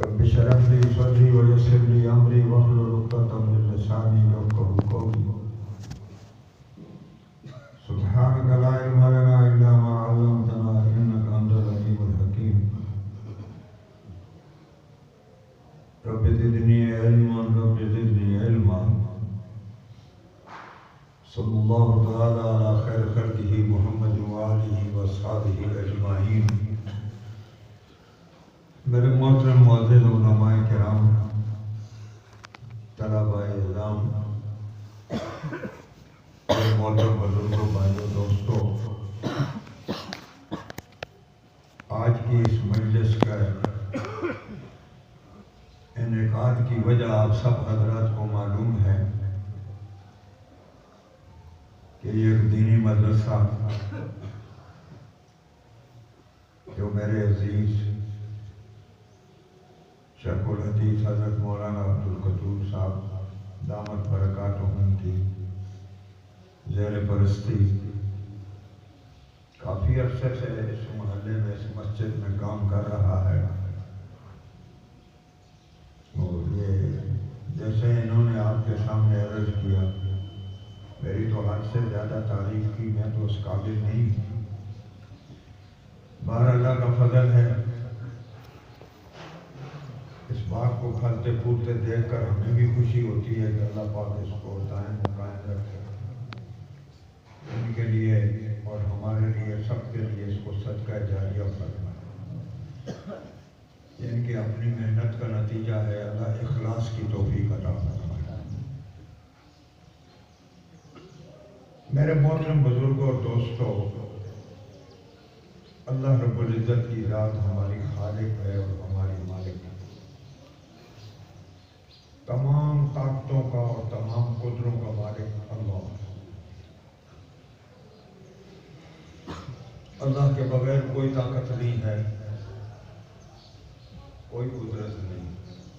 رب اشرح لي صدري ويسر لي امري واحلل عقدة من لساني يفقهوا قولي. سبحانك لا علم لنا الا ما علمتنا انك انت العليم الحكيم. رب زدني علما رب زدني علما. صلی اللہ تعالی علی خیر خلقہ محمد وآلہ واصحابہ اجمعین. میرے محترم معزز علماء کرام، طلباء اعظام، میرے محترم بزرگوں، بھائیوں، دوستوں، آج کی اس مجلس کا انعقاد کی وجہ آپ سب حضرات کو معلوم ہے کہ یہ ایک دینی مدرسہ جو میرے عزیز شیخ الحدیث حضرت مولانا عبدالقدوس صاحب دامت برکاتہم کی زیر پرستی کافی عرصے سے اس محلے میں اس مسجد میں کام کر رہا ہے. اور یہ جیسے انہوں نے آپ کے سامنے عرض کیا، میری تو حد سے زیادہ تعریف کی، میں تو اس قابل نہیں. بہر اللہ کا فضل ہے، اس بات کو پھلتے پھولتے دیکھ کر ہمیں بھی خوشی ہوتی ہے کہ اللہ پاک اس کو دائم قائم رکھے. ان کے لیے اور ہمارے لیے سب کے لیے اس کو صدقہ جاریہ فرمائے. ان کی اپنی محنت کا نتیجہ ہے، اللہ اخلاص کی توفیق عطا فرمائے. میرے محترم بزرگوں اور دوستوں، اللہ رب العزت کی ذات ہماری خالق ہے اور ہماری مالک ہے. تمام طاقتوں کا اور تمام قدروں کا مالک اللہ ہے. اللہ کے بغیر کوئی طاقت نہیں ہے، کوئی قدرت نہیں،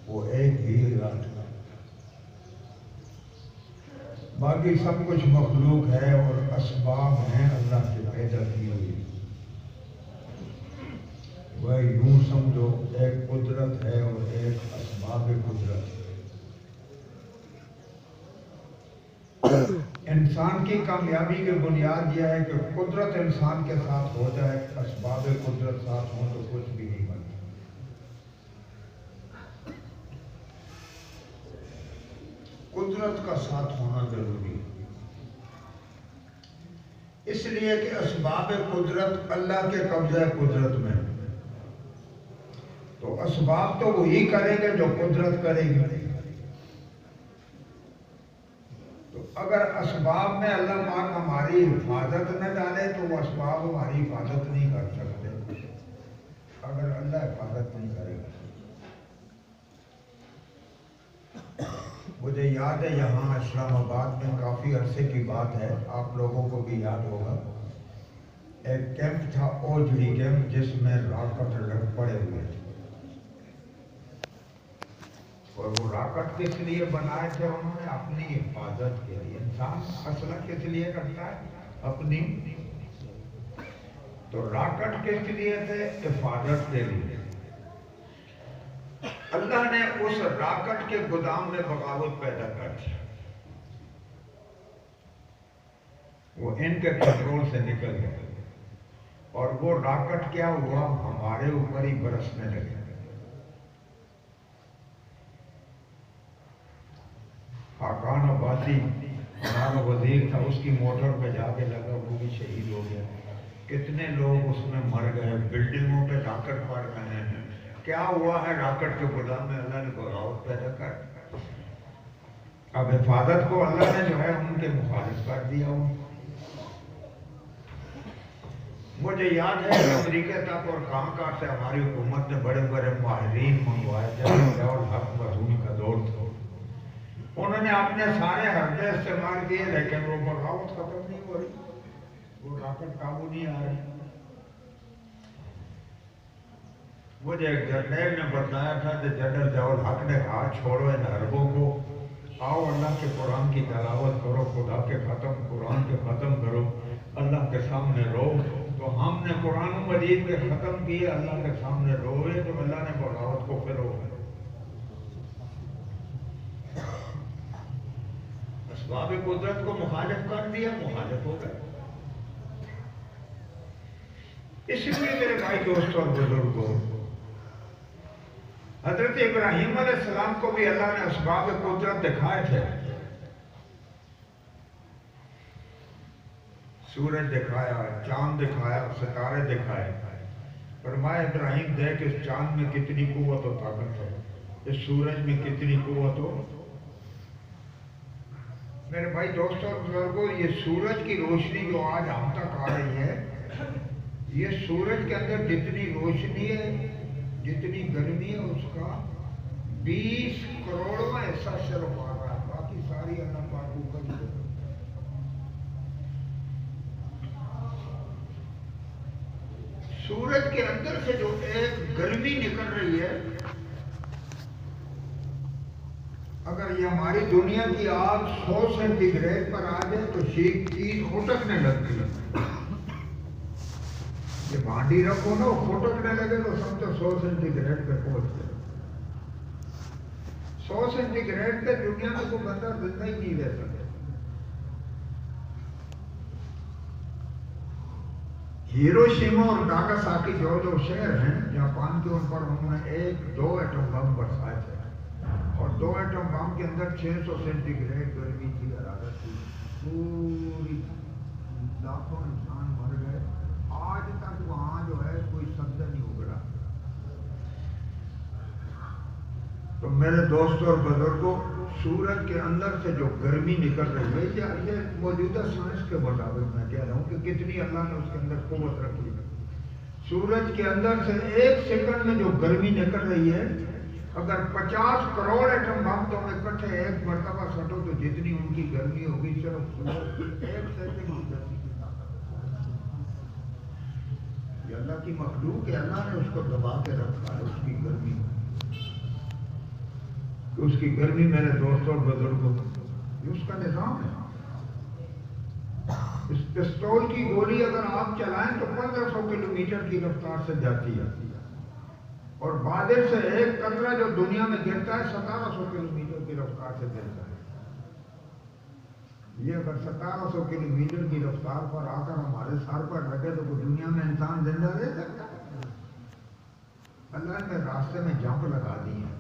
وہ ایک ہی ذات ہے. باقی سب کچھ مخلوق ہے اور اسباب ہیں اللہ کے پیدا کی ہوئی. وہ یوں سمجھو ایک قدرت ہے اور ایک اسباب قدرت ہے. انسان کی کامیابی کی بنیاد یہ ہے کہ قدرت انسان کے ساتھ ہو جائے، اسباب قدرت ساتھ ہوں تو کچھ بھی نہیں بنتا. قدرت کا ساتھ ہونا ضروری ہے، اس لیے کہ اسباب قدرت اللہ کے قبضہ قدرت میں ہے. تو اسباب تو وہی کریں گے جو قدرت کرے گی. تو اگر اسباب میں اللہ پاک ہماری حفاظت نہ ڈالے تو وہ اسباب ہماری حفاظت نہیں کر سکتے، اگر اللہ حفاظت نہیں کرے گا. مجھے یاد ہے یہاں اسلام آباد میں کافی عرصے کی بات ہے، آپ لوگوں کو بھی یاد ہوگا، ایک کیمپ تھا اوجڑی کیمپ جس میں راکٹ پڑے ہوئے تھے. اور وہ راکٹ کس لیے بنائے تھے؟ انہوں نے اپنی حفاظت کے لیے. انسان اصلاً کس لیے کرتا ہے؟ اپنی. تو راکٹ کس لیے تھے؟ حفاظت کے لیے. اللہ نے اس راکٹ کے گودام میں بغاوت پیدا کر دی، وہ ان کے کنٹرول سے نکل گئے اور وہ راکٹ کیا ہوا؟ ہمارے اوپر ہی برسنے لگے. خاقان عباسی ہمارا وزیر تھا، اس کی موٹر پہ جا کے لگا، وہ بھی شہید ہو گیا. کتنے لوگ اس میں مر گئے، بلڈنگوں پہ راکٹ پڑ رہے ہیں. کیا ہوا ہے؟ راکٹ کے گودام میں اللہ نے بغاوت پیدا کر. اب حفاظت کو اللہ نے جو ہے ان کے مخالف کر دیا. مجھے یاد ہے امریکہ تک اور کہاں سے ہماری حکومت نے بڑے بڑے ماہرین منگوائے تھے. الحق مرحوم کا دور تھا، انہوں نے اپنے سارے حربے استعمال کیے لیکن وہ بغاوت ختم نہیں ہو رہی، وہ راکٹ قابو نہیں آ رہی. مجھے ایک جرنیل نے بتایا تھا کہ جنرل ضیاء الحق نے کہا چھوڑو ان حربوں کو، آؤ اللہ کے قرآن کی تلاوت کرو، خدا کے ختم قرآن کے ختم کرو، اللہ کے سامنے رو. تو ہم نے قرآن مجید کے ختم کیے، اللہ کے سامنے روئے گئے تو اللہ نے بغاوت کو فروغ ہے. اسباب قدرت کو مخالف کر دیا، مخالف ہو گئے. اس لیے میرے بھائی دوستوں اور بزرگوں، حضرت ابراہیم علیہ السلام کو بھی اللہ نے اسباب قدرت دکھائے تھے. سورج دکھایا، چاند دکھایا، ستارے دکھائے. فرمایا ابراہیم دیکھ اس چاند میں کتنی قوت و طاقت ہے، اس سورج میں کتنی قوت ہو. میرے بھائی دوستوں اور بزرگوں، یہ سورج کی روشنی جو آج ہم تک آ رہی ہے، یہ سورج کے اندر جتنی روشنی ہے، جتنی گرمی ہے، اس کا 20 کروڑواں حصہ صرف آ رہا ہے. باقی ساری اللہ پاک اوپر ہی ہے. سورج کے اندر سے جو ایک گرمی نکل رہی ہے، اگر یہ ہماری دنیا کی آگ 100 سینٹی گریڈ پر آ جائے تو چیز کھٹکنے لگتی ہے. یہ بھانڈی رکھو نا، وہ کھٹکنے لگے تو سمجھو 100 سینٹی گریڈ پہ پہنچ گئے. 100 سینٹی گریڈ پہ دنیا میں کوئی بندہ زندہ ہی نہیں رہ سکتا. ہیروشیما اور ناگاساکی جو شہر ہیں جاپان کے، ان پر انہوں نے 2 ایٹم بم برسائے تھے، اور 2 ایٹم بم کے اندر 600 سینٹی گریڈ گرمی تھی، حرارت تھی. پوری لاکھوں انسان مر گئے. آج تک وہاں جو ہے کوئی سبزہ نہیں اگڑا. تو میرے دوستوں اور بزرگوں، سورج کے اندر سے جو گرمی نکل رہی ہے، یہ موجودہ سائنس کے مطابق میں کہہ رہا ہوں کہ کتنی اللہ نے اس کے اندر قوت رکھی ہے. سورج کے اندر سے 1 سیکنڈ میں جو گرمی نکل رہی ہے، اگر 50 کروڑ ایٹم بم تو اکٹھے ایک مرتبہ سٹو تو جتنی ان کی گرمی ہوگی صرف 1 سیکنڈ کی گرمی کی طاقت ہے. یہ اللہ کی مخلوق ہے، اللہ نے اس کو دبا کے رکھا ہے. اس کی گرمی، اس کی گرمی میرے دوستوں اور بزرگوں، یہ اس کا نظام ہے. اس پستول کی گولی اگر آپ چلائیں تو 1500 کلومیٹر کی رفتار سے جاتی ہے، اور بادل سے ایک قطرہ جو دنیا میں گرتا ہے 1700 کلومیٹر کی رفتار سے گرتا ہے. یہ اگر 1700 کلومیٹر کی رفتار پر آ کر ہمارے سر پر لگے تو کوئی دنیا میں انسان زندہ رہ سکتا ہے؟ اللہ نے راستے میں جمپ لگا دی ہے.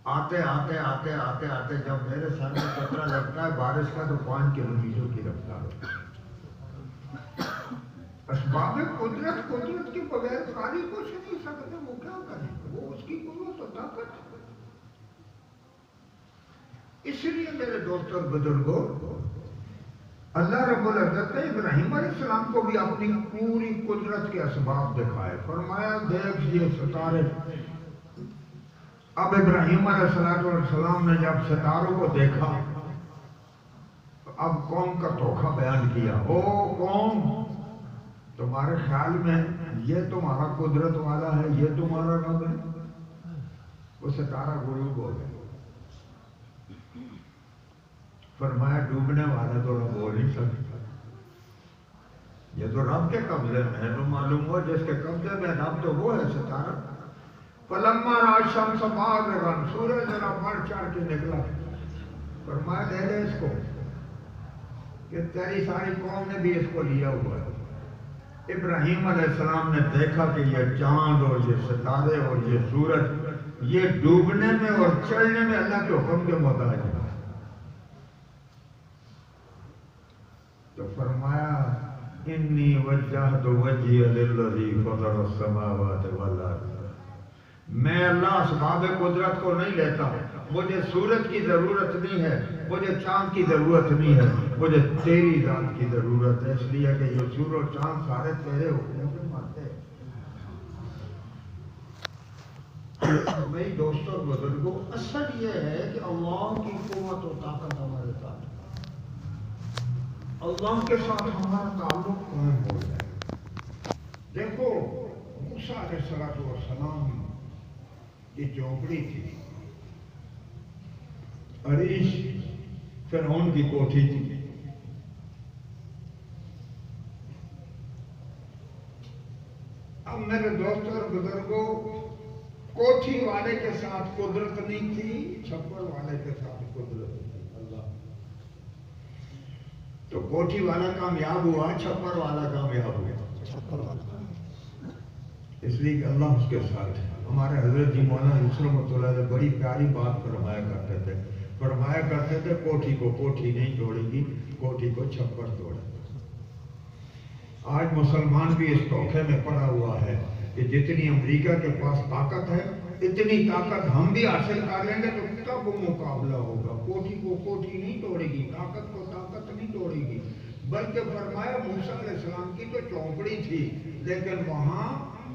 آتے آتے آتے آتے آتے جب میرے سر میں قطرہ لگتا ہے بارش کا تو 5 کلومیٹر کی رفتار ہوتی ہے. اسباب قدرت کے بغیر کاری کچھ نہیں سکتے. وہ کیا کریں؟ وہ اس کی قوت و طاقت. اس لیے میرے دوست اور بزرگوں، اللہ رب العزت نے ابراہیم علیہ السلام کو بھی اپنی پوری قدرت کے اسباب دکھائے. فرمایا دیکھ یہ ستارے. اب ابراہیم علیہ السلام نے جب ستاروں کو دیکھا تو اب قوم کا دھوکہ بیان کیا. او قوم، تمہارے خیال میں یہ تمہارا قدرت والا ہے، یہ تمہارا رب ہے؟ وہ ستارہ غروب ہو گیا. فرمایا ڈوبنے والا تو رب ہو نہیں سکتا، یہ تو رب کے قبضے میں ہے. تو معلوم ہوا جس کے قبضے میں رب تو وہ ہے ستارہ. فلما رأى الشمس بازغا، سورج ذرا بڑھ چڑھ کے نکلا. فرمایا لے لے اس کو، کہ تیری ساری قوم نے بھی اس کو لیا ہوا ہے. ابراہیم علیہ السلام نے دیکھا کہ یہ چاند اور یہ ستارے اور یہ سورج یہ ڈوبنے میں اور چڑھنے میں اللہ کے حکم کے محتاج ہے. تو فرمایا انی وجہت وجہی للذی فطر السماوات والارض. میں اللہ اسباب قدرت کو نہیں لیتا. مجھے سورج کی ضرورت نہیں ہے، مجھے چاند کی ضرورت نہیں ہے، مجھے تیری ذات کی ضرورت ہے. اس لیے کہ یہ سورج اور چاند سارے تیرے حکموں پہ مرتے ہیں. میری دوستوں اور بزرگوں، اصل یہ ہے کہ اللہ کی قوت و طاقت ہمارے ساتھ، اللہ کے ساتھ ہمارا تعلق قائم ہو جائے. دیکھو موسیٰ علیہ السلام یہ چوکڑی تھی، عریش فرعون کی کوٹھی تھی. اب میرے دوستوں اور بزرگوں، کوٹھی والے کے ساتھ قدرت نہیں تھی، چھپر والے کے ساتھ قدرت تھی۔ اللہ، تو کوٹھی والا کامیاب ہوا، چھپر والا کامیاب ہوا، چھپر والا، اس لیے کہ اللہ اس کے ساتھ ہے۔ ہمارے حضرت جی مولانا یوسف رحمۃ اللہ علیہ بڑی پیاری بات فرمایا کرتے تھے، کوٹھی کو کوٹھی نہیں توڑے گی، کوٹھی کو چھپر توڑے گی۔ آج مسلمان بھی اس دھوکے میں پڑا ہوا ہے کہ جتنی امریکہ کے پاس طاقت ہے، اتنی طاقت ہم بھی حاصل کر لیں گے تو تب مقابلہ ہوگا۔ کوٹھی کو کوٹھی نہیں توڑے گی، طاقت کو طاقت نہیں توڑے گی، بلکہ فرمایا موسیٰ علیہ السلام کی تو چوپڑی تھی، لیکن وہاں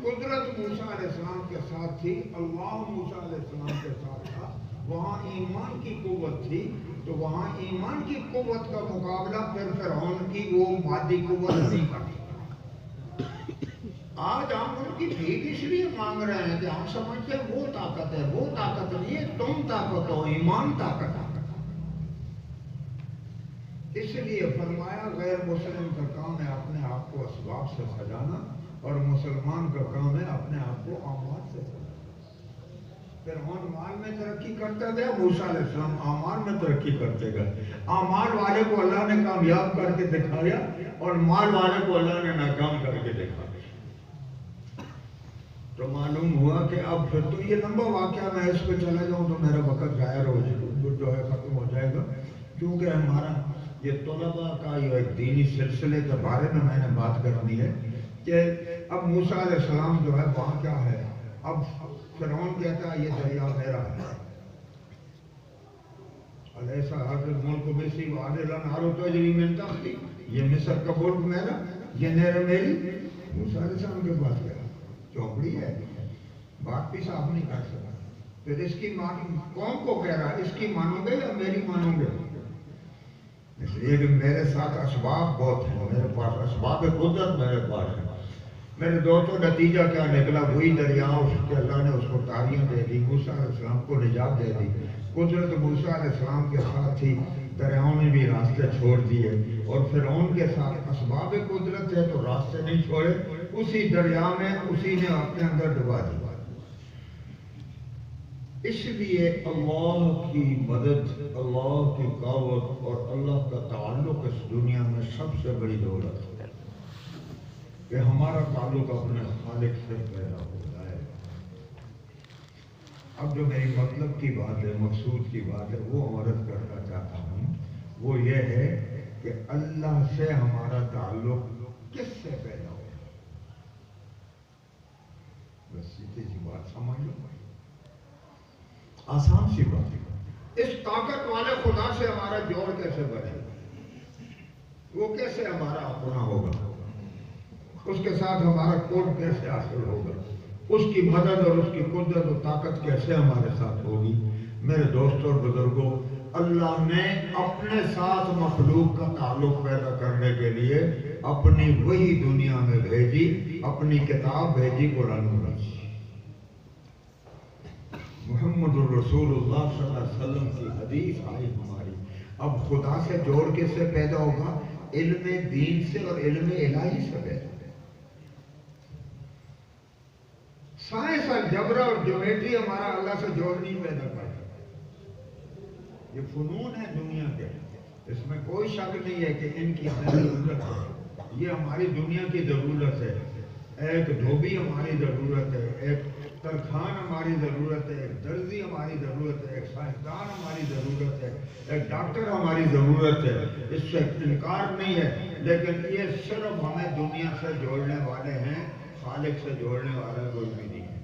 قدرت موسیٰ علیہ السلام کے ساتھ تھی، اللہ موسیٰ علیہ السلام کے ساتھ تھا، وہاں ایمان کی قوت تھی، تو وہاں ایمان کی قوت کا مقابلہ پھر فرعون کی وہ مادی قوت نہیں کرتی۔ آج ہم ان کی بھیک اس لیے مانگ رہے ہیں کہ ہم سمجھتے ہیں وہ طاقت ہے، وہ طاقت نہیں ہے، تم طاقت ہو، ایمان طاقت ہے۔ اس لیے فرمایا غیر مسلم کا کام ہے اپنے آپ کو اسباب سے سجانا، اور مسلمان کا کام ہے اپنے آپ کو اعمال سے سجانا۔ فرعون مال میں ترقی کرتا گیا، موسیٰ علیہ السلام اعمال میں ترقی کرتے گئے۔ اعمال والے کو اللہ نے کامیاب کر کے دکھایا، اور مال والے کو اللہ نے ناکام کر کے دکھایا۔ تو معلوم ہوا کہ اب پھر تو یہ لمبا واقعہ، میں اس پہ چلا جاؤں تو میرا وقت ظاہر ہو جو ہے ختم ہو جائے گا، کیونکہ ہمارا یہ طلباء کا یہ ایک دینی سلسلے کے بارے میں نے بات کرنی ہے کہ اب موسیٰ علیہ السلام جو ہے وہاں کیا ہے، اب فرعون کہتا ہے یہ دریا میرا ہے، علیسا حضرت ملک مصری وعدل انہارو تجری من تحتی، یہ مصر کا ملک میرا، یہ نہر میری۔ موسیٰ علیہ السلام کے پاس گیا، چوپڑی ہے، بات بھی صاف نہیں کر سکا، پھر اس کی قوم کو کہہ رہا ہے اس کی مانو گے یا میری مانو گے؟ اس لیے کہ میرے ساتھ اسباب بہت ہیں، میرے پاس اسباب قدرت میرے پاس ہے۔ میرے دوستوں نتیجہ کیا نکلا؟ وہی دریا، اس کے اللہ نے اس کو تاریاں دے دی، موسیٰ علیہ السلام کو نجات دے دی۔ قدرت موسیٰ علیہ السلام کے ساتھ تھی، دریاؤں نے بھی راستے چھوڑ دیے، اور فرعون کے ساتھ اسباب قدرت ہے تو راستے نہیں چھوڑے، اسی دریا میں اسی نے اپنے اندر ڈبا دیا۔ اس لیے اللہ کی مدد، اللہ کی قوت اور اللہ کا تعلق اس دنیا میں سب سے بڑی دولت ہے کہ ہمارا تعلق اپنے خالق سے پیدا ہوتا ہے۔ اب جو میری مطلب کی بات ہے، مقصود کی بات ہے، وہ عرض کرنا چاہتا ہوں، وہ یہ ہے کہ اللہ سے ہمارا تعلق کس سے پیدا ہوا؟ بس سیدھی سی بات سمجھ لو، آسان سی بات ہے۔ اس طاقت والے خدا سے ہمارا جوڑ کیسے بنے گا؟ وہ کیسے ہمارا اپنا ہوگا؟ اس کے ساتھ ہمارا کوڈ کیسے حاصل ہوگا؟ اس کی مدد اور اس کی قدرت و طاقت کیسے ہمارے ساتھ ہوگی؟ میرے دوستوں اور بزرگوں، اللہ نے اپنے ساتھ مخلوق کا تعلق پیدا کرنے کے لیے اپنی وہی دنیا میں بھیجی، اپنی کتاب بھیجی، قرآن مجید۔ محمد الرسول اللہ صلی اللہ علیہ وسلم کی حدیث آئی ہماری۔ اب خدا سے جوڑ کے سے پیدا ہوگا، علم دین سے اور علم الہی سے پیدا ہوگا۔ سائنس اور جبر اور جیومیٹری ہمارا اللہ سے جوڑ نہیں پیدا کرتا۔ یہ فنون ہے دنیا کے، اس میں کوئی شک نہیں ہے کہ ان کی ہمیں ضرورت ہے، یہ ہماری دنیا کی ضرورت ہے۔ ایک دھوبی ہماری ضرورت ہے، ایک ترخان ہماری ضرورت ہے، ایک درزی ہماری ضرورت ہے، ایک سائنسدان ہماری ضرورت ہے، ایک ڈاکٹر ہماری ضرورت ہے، اس سے انکار نہیں ہے، لیکن یہ صرف ہمیں دنیا سے جوڑنے والے ہیں، خالق سے جوڑنے والا کوئی بھی نہیں ہے۔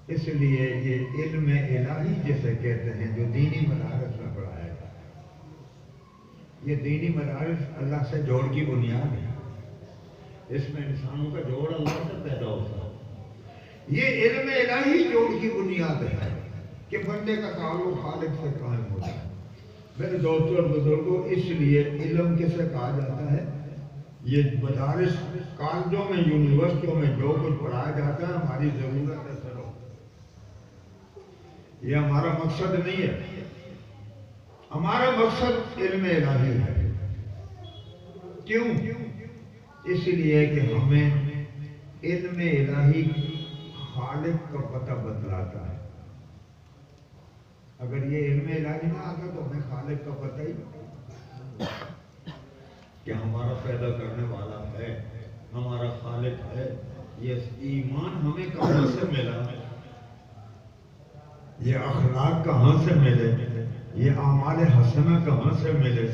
اس لیے یہ علم الہی جسے کہتے ہیں، جو دینی مدارس میں پڑھایا جاتا ہے، یہ دینی مدارس اللہ سے جوڑ کی بنیاد ہے۔ اس میں انسانوں کا جوڑ اللہ سے پیدا ہوتا ہے۔ یہ علم الہی جوڑ کی بنیاد ہے کہ بندے کا تعلق خالق سے قائم ہوتا ہے۔ میرے دوستوں اور بزرگوں، اس لیے علم کسے کہا جاتا ہے؟ یہ مدارس، کالجوں میں، یونیورسٹیوں میں جو کچھ پڑھایا جاتا ہے ہماری ضرورت ہے، سر یہ ہمارا مقصد نہیں ہے۔ ہمارا مقصد علم الہی ہے۔ کیوں؟ اس لیے کہ ہمیں علم الہی خالق کا پتہ بتلاتا ہے. اگر یہ علم الہی نہ آتا تو ہمیں خالق کا پتہ ہی کہ ہمارا پیدا کرنے والا ہے، ہمارا خالق ہے. یہ ایمان ہمیں کہاں سے ملا، یہ اخلاق کہاں سے ملے، یہ اعمال حسنہ کہاں سے ملے،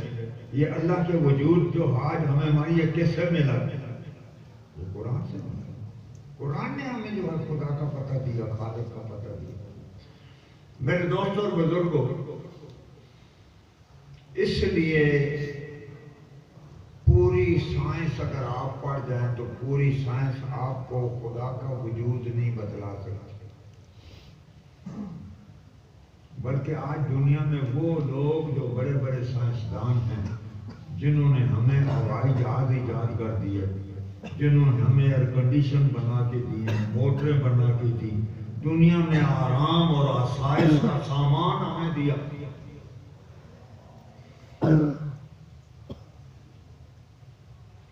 یہ اللہ کے وجود جو آج ہمیں ہماری یہ کس سے ملا؟ یہ قرآن سے ملا. قرآن نے ہمیں جو ہے خدا کا پتہ دیا، خالق کا پتہ دیا. میرے دوستوں اور بزرگوں، اس لیے پوری سائنس اگر آپ پڑھ جائیں تو پوری سائنس آپ کو خدا کا وجود نہیں بتلا سکتی. بلکہ آج دنیا میں وہ لوگ جو بڑے بڑے سائنسدان ہیں، جنہوں نے ہمیں ہوائی جہاز ایجاد کر دیے، جنہوں نے ہمیں ایئر کنڈیشن بنا کے دیے، موٹریں بنا کے دی، دنیا میں آرام اور آسائش کا سامان ہمیں دیا.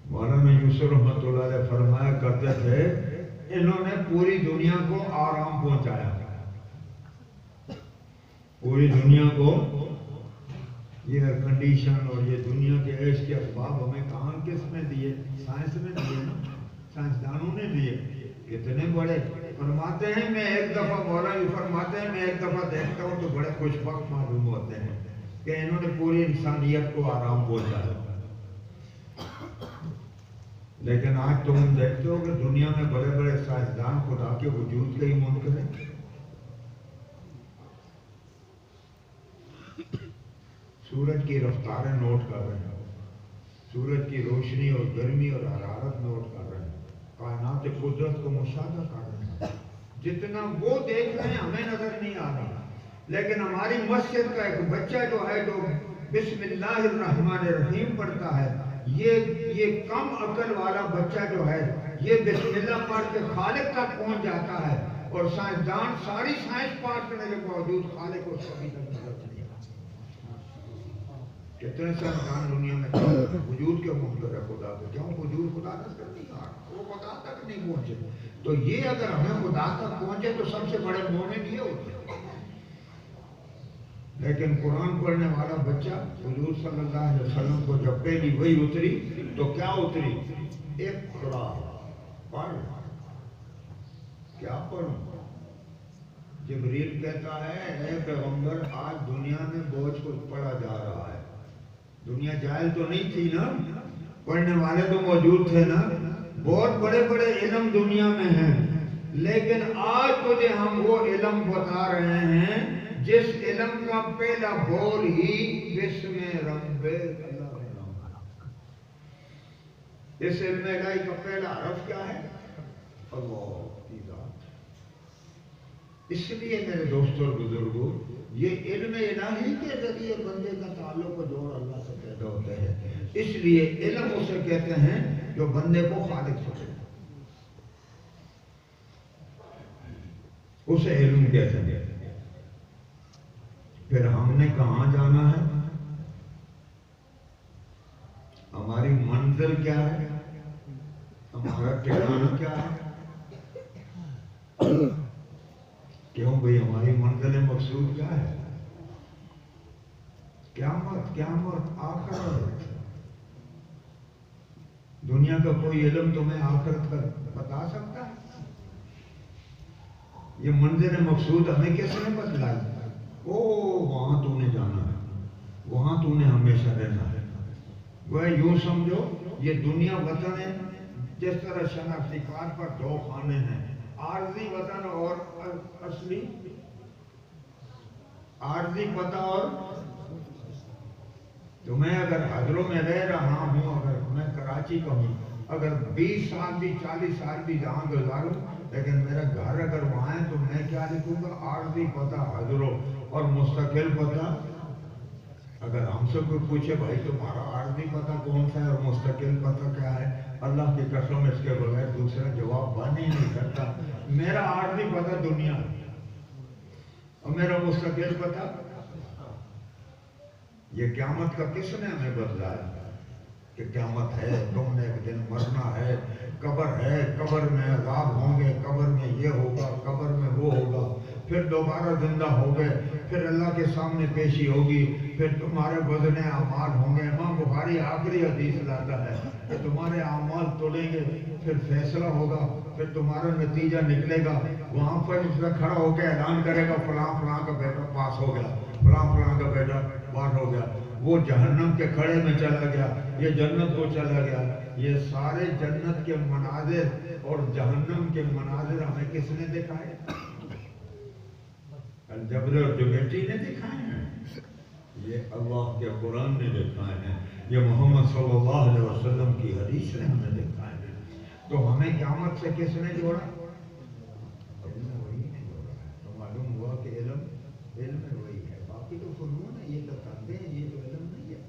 مولانا یوسف رحمۃ اللہ علیہ فرمایا کرتے تھے، انہوں نے پوری دنیا کو آرام پہنچایا. پوری دنیا کو یہ ایئر کنڈیشن اور یہ دنیا کے عیش کے اسباب ہمیں کہاں کس نے دیے؟ سائنس نے دیے نا، سائنسدانوں نے دیے. کتنے بڑے فرماتے ہیں، میں ایک دفعہ مولانا فرماتے ہیں میں ایک دفعہ دیکھتا ہوں تو بڑے خوش وقت معلوم ہوتے ہیں کہ انہوں نے پوری انسانیت کو آرام پہنچایا. لیکن آج تم دیکھتے ہو کہ دنیا میں بڑے بڑے سائنسدان خدا کے وجود کے ہی منکر ہیں. سورج کی رفتاریں نوٹ کر رہے ہیں، سورج کی روشنی اور گرمی اور حرارت نوٹ کر رہے ہیں، کائنات قدرت کو مشاہدہ کر رہے ہیں. جتنا وہ دیکھ رہے ہیں ہمیں نظر نہیں آ رہا. لیکن ہماری مسجد کا ایک بچہ جو ہے جو بسم اللہ الرحمن الرحیم پڑھتا ہے، یہ کم عقل والا بچہ جو ہے یہ بسم اللہ پڑھ کے خالق تک پہنچ جاتا ہے. اور سائنسدان ساری سائنس پاس کرنے کے باوجود خالق کو کبھی تک نظر نہیں آتا. کتنے سائنسدان دنیا میں وجود کے منکر ہے خدا کو، کیوں؟ وجود خدا نظر نہیں آ رہا، وہ خدا تک نہیں پہنچے. تو یہ اگر ہمیں خدا تک پہنچے تو سب سے بڑے مومن یہ ہوتے ہیں. لیکن قرآن پڑھنے والا بچہ حضور صلی اللہ علیہ وسلم کو جب پہلی وحی اتری تو کیا اتری؟ اقرا، پڑھ. کیا پڑھوں؟ جبریل کہتا ہے اے پیغمبر آج دنیا میں بوجھ کو پڑھا جا رہا ہے. دنیا جاہل تو نہیں تھی نا، پڑھنے والے تو موجود تھے نا، بہت بڑے بڑے علم دنیا میں ہیں. لیکن آج تجھے ہم وہ علم بتا رہے ہیں جس علم کا پہلا بول ہی بسم رب اللہ ہے. اس علم الہی کا پہلا حرف کیا ہے؟ اللہ کی ذات. اس لیے میرے دوستوں اور بزرگوں، یہ علم الہی کے ذریعے بندے کا تعلق و جوڑ اللہ سے پیدا ہوتا ہے. اس لیے علم اسے کہتے ہیں جو بندے کو خالق سمجھے، اسے علم کہتے ہیں. پھر ہم نے کہاں جانا ہے، ہماری منزل کیا ہے، ہمارا ٹھکانہ کیا ہے؟ کیوں بھئی ہماری منزل مقصود کیا ہے؟ قیامت آخرت. دنیا کا کوئی علم تمہیں آخرت کا بتا سکتا ہے؟ یہ منزل مقصود ہمیں کس نے بتلائی؟ وہاں تو نے جانا ہے، وہاں تو نے ہمیشہ رہنا ہے. وہ یوں سمجھو یہ دنیا وطن ہے، جس طرح شناختی کارڈ پر دو خانے ہیں، عارضی وطن اور اصلی، عارضی پتہ. اور تو میں اگر حضروں میں رہ رہا ہوں، اگر میں کراچی کا ہوں، اگر 20 سال بھی 40 سال بھی جہاں گزاروں، لیکن میرا گھر اگر وہاں ہے تو میں کیا لکھوں گا؟ عارضی پتہ حضروں. اور مستقل پتہ، اگر ہم سے کوئی پوچھے بھائی تمہارا عارضی پتہ کون سا ہے اور مستقل پتہ کیا ہے، اللہ کی قسم اس کے بغیر دوسرا جواب بن ہی نہیں سکتا. میرا عارضی پتہ دنیا ہے اور میرا مستقل پتہ. یہ قیامت کا کس نے ہمیں بتلایا؟ کہ قیامت ہے، تم نے ایک دن مرنا ہے، قبر ہے، قبر میں عذاب ہوں گے، قبر میں یہ ہوگا، قبر میں وہ ہوگا، پھر دوبارہ زندہ ہو گئے، پھر اللہ کے سامنے پیشی ہوگی، پھر تمہارے وزن اعمال ہوں گے۔ امام بخاری آخری حدیث لاتا ہے کہ تمہارے اعمال تولیں گے، پھر فیصلہ ہوگا، پھر تمہارا نتیجہ نکلے گا۔ وہاں پر اس طرح کھڑا ہو کے اعلان کرے گا فلاں فلاں کا بیٹا پاس ہو گیا، فلاں فلاں کا بیٹا پاس ہو گیا، وہ جہنم کے کھڑے میں چلا گیا، یہ جنت کو چلا گیا۔ یہ سارے جنت کے مناظر اور جہنم کے مناظر ہمیں کس نے دکھائے؟ الجبر اور جبیٹی نے دکھائے ہیں، یہ اللہ کے قرآن نے دکھائے ہیں، یہ محمد صلی اللہ علیہ وسلم کی حدیث نے ہمیں دکھائے ہیں۔ تو ہمیں قیامت سے کس نے جوڑا؟ علم وہی نے جوڑا ہے۔ تو معلوم ہوا کہ علم وہی ہے، باقی تو فنون ہے، یہ تو کندے ہیں، یہ تو علم نہیں ہے۔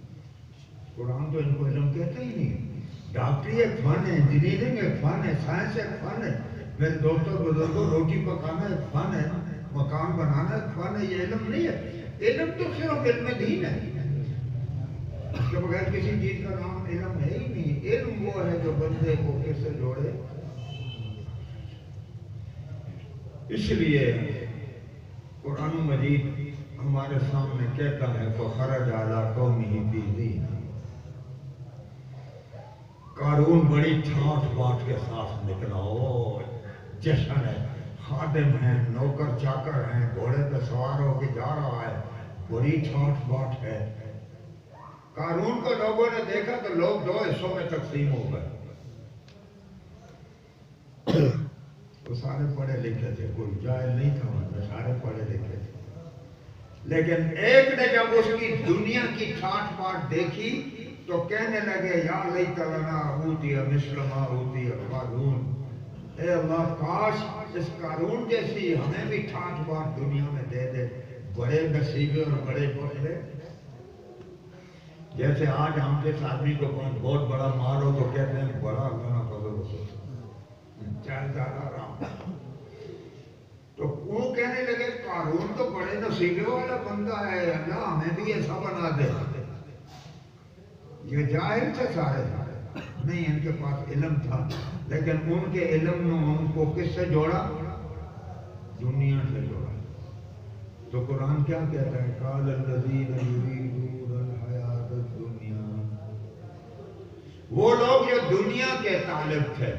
قرآن تو ان کو علم کہتا ہی نہیں۔ ڈاکٹری ایک فن ہے، انجینئرنگ ایک فن ہے، سائنس ایک فن ہے، میرے دوستوں بزرگوں، روٹی پکانا ایک فن ہے، مکان بنانا ایک فن ہے، یہ علم نہیں ہے۔ علم تو صرف علم دین ہے، اس کے بغیر کسی چیز کا نام علم ہے ہی نہیں۔ علم وہ ہے جو بندے کو کس سے جوڑے۔ اس لیے قرآن مجید ہمارے سامنے کہتا ہے فخرج علی قومہ فی زینہ۔ قارون بڑی ٹھاٹ باٹ کے ساتھ نکلا، او جشن ہے، خادم ہیں، نوکر چاکر ہیں، گھوڑے پہ سوار ہو کے جا رہا ہے، بڑی ٹھاٹ باٹ ہے۔ قارون کو لوگوں نے دیکھا تو لوگ دو حصوں میں تقسیم ہو گئے۔ وہ سارے پڑھے لکھے تھے، کوئی جاہل نہیں تھا، وہ سارے پڑھے لکھے تھے، لیکن ایک نے جب اس کی دنیا کی ٹھاٹ باٹ دیکھی تو کہنے لگے یا لیت لنا اوتی مثل ما اوتی قارون، اے اللہ کاش اس قارون جیسی ہمیں بھی ٹھاٹ باٹ دنیا میں دے دے، بڑے نصیبے اور بڑے بخلے۔ جیسے آج ہم جس آدمی کو بہت بڑا مال ہو تو کہتے ہیں بڑا اللہ نہ فضل ہو، چاہے زیادہ آرام۔ تو وہ کہنے لگے قارون تو بڑے نصیبے والا بندہ ہے، اللہ ہمیں بھی ایسا بنا دے۔ یہ جاہل تھے سارے، نہیں ان کے پاس علم تھا، لیکن ان کے علم نے ان کو کس سے جوڑا؟ دنیا سے جوڑا۔ تو قرآن کیا کہتا ہے؟ قال الذین یریدون الحیاۃ الدنیا، وہ لوگ جو دنیا کے طالب تھے،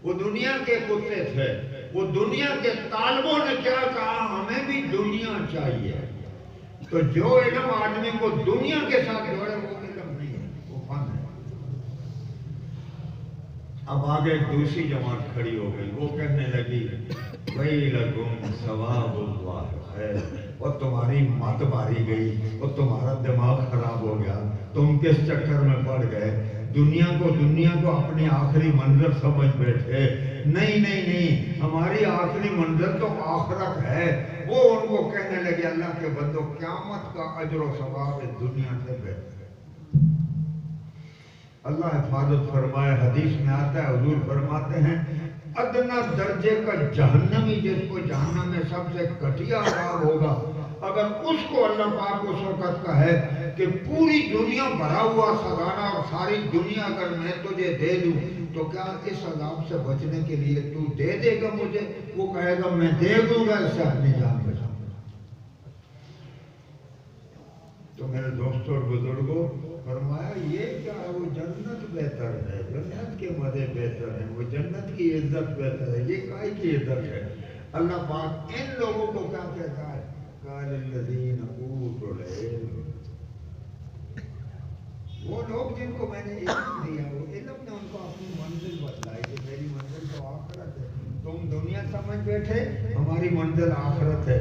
وہ دنیا کے کتے تھے، وہ دنیا کے طالبوں نے کیا کہا؟ ہمیں بھی دنیا چاہیے۔ تو جو علم آدمی کو دنیا کے ساتھ جوڑے وہ علم نہیں ہے، وہ فن ہے۔ اب آگے دوسری جماعت کھڑی ہو گئی، وہ کہنے لگی ویلکم ثواب اللہ خیر، اور تمہاری مت ماری گئی، اور تمہارا دماغ خراب ہو گیا، تم کس چکر میں پڑ گئے؟ دنیا کو اپنی آخری منزل سمجھ بیٹھے۔ نہیں، ہماری آخری منزل تو آخرت ہے۔ وہ ان کو کہنے لگے اللہ کے بندو قیامت کا اجر و ثواب اس دنیا سے بہتر ہے۔ اللہ حفاظت فرمائے، حدیث میں آتا ہے، حضور فرماتے ہیں ادنا درجے کا جہنمی، جس کو جہنم میں سب سے گھٹیا عذاب ہوگا، اگر اس کو اللہ پاک اس وقت کا ہے کہ پوری دنیا بھرا ہوا خزانہ اور ساری دنیا اگر میں تجھے دے دوں تو کیا اس عذاب سے بچنے کے لیے تو دے دے گا مجھے؟ وہ کہے گا میں دے دوں گا، اس سے اپنی جان بچاؤں گا۔ تو میرے دوستوں اور بزرگوں، فرمایا یہ کیا ہے؟ وہ جنت بہتر ہے، جنت کے مزے بہتر ہیں، وہ جنت کی عزت بہتر ہے، یہ کائے کی عزت ہے؟ اللہ پاک ان لوگوں کو کیا کہتا ہے؟ قال الذین اوتوا العلم، وہ لوگ جن کو میں نے علم دیا، وہ علم نے ان کو اپنی منزل بتلائی کہ میری منزل تو آخرت ہے، تم دنیا سمجھ بیٹھے، ہماری منزل آخرت ہے۔